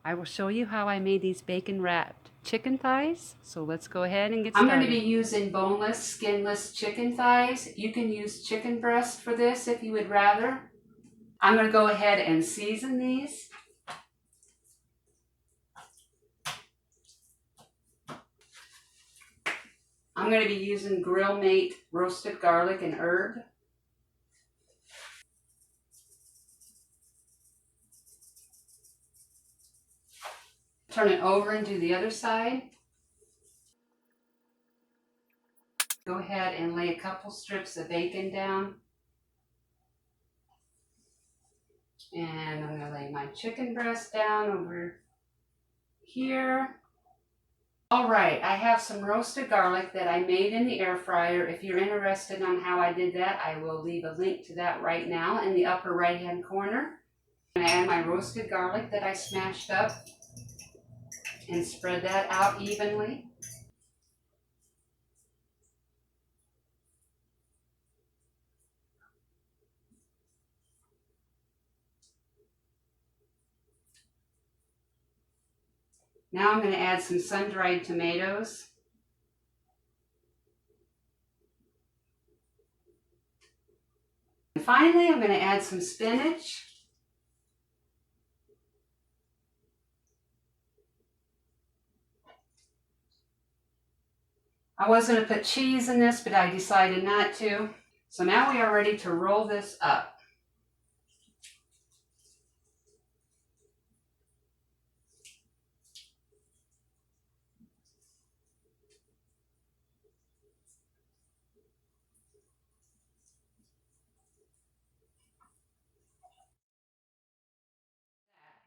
I will show you how I made these bacon wrapped chicken thighs. So let's go ahead and get started. I'm going to be using boneless, skinless chicken thighs. You can use chicken breast for this if you would rather. I'm going to go ahead and season these. I'm going to be using Grill Mate roasted garlic and herb. Turn it over and do the other side. Go ahead and lay a couple strips of bacon down. And I'm going to lay my chicken breast down over here. All right, I have some roasted garlic that I made in the air fryer. If you're interested on how I did that, I will leave a link to that right now in the upper right hand corner. I'm going to add my roasted garlic that I smashed up and spread that out evenly. Now I'm going to add some sun-dried tomatoes. And finally, I'm going to add some spinach. I was going to put cheese in this, but I decided not to. So now we are ready to roll this up.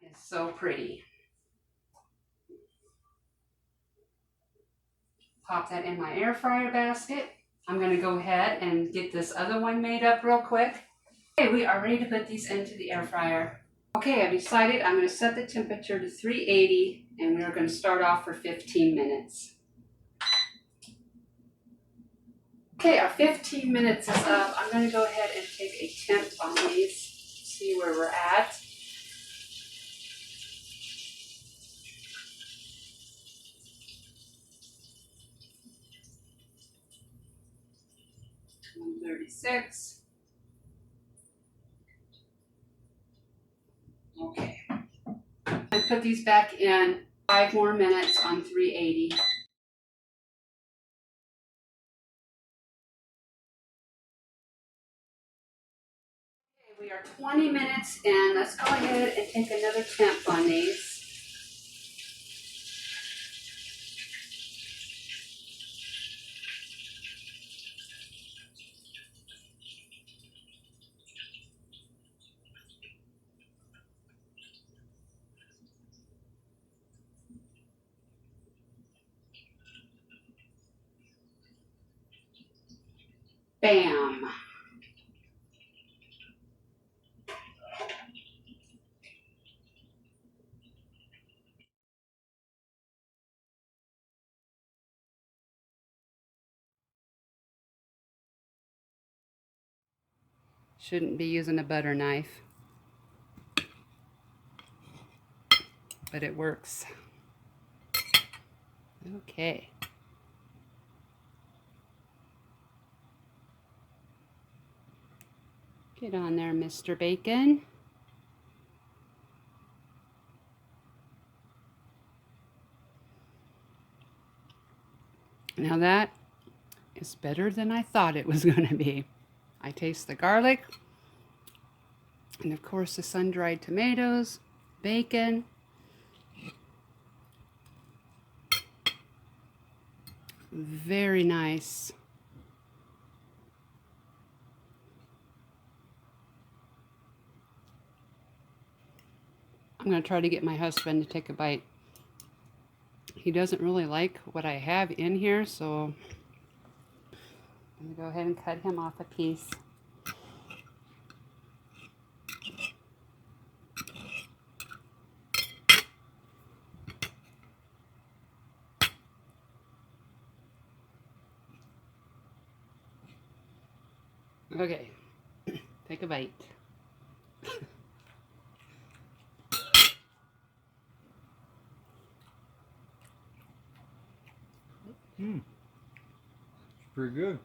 That is so pretty. Pop that in my air fryer basket. I'm going to go ahead and get this other one made up real quick. Okay, we are ready to put these into the air fryer. Okay, I've decided I'm going to set the temperature to 380 and we're going to start off for 15 minutes. Okay, our 15 minutes is up. I'm going to go ahead and take a temp on these, see where we're at. $136. Okay. I put these back in 5 more minutes on 380. Okay, we are 20 minutes in. Let's go ahead and take another temp on these. Bam. Shouldn't be using a butter knife, but it works. Okay. Get on there, Mr. Bacon. Now that is better than I thought it was going to be. I taste the garlic, and of course the sun-dried tomatoes, bacon. Very nice. I'm going to try to get my husband to take a bite. He doesn't really like what I have in here, so I'm going to go ahead and cut him off a piece. Okay, take a bite. It's pretty good.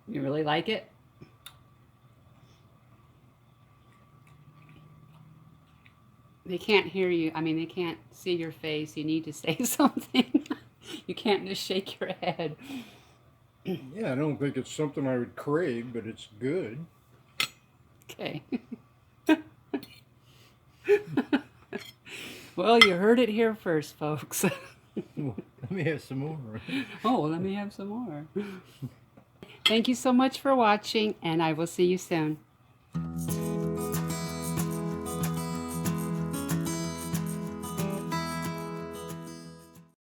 You really like it? They can't hear you. I mean, they can't see your face. You need to say something. You can't just shake your head. Yeah, I don't think it's something I would crave, but it's good. Okay. Well, you heard it here first, folks. Let me have some more. Oh, let me have some more. Thank you so much for watching, and I will see you soon.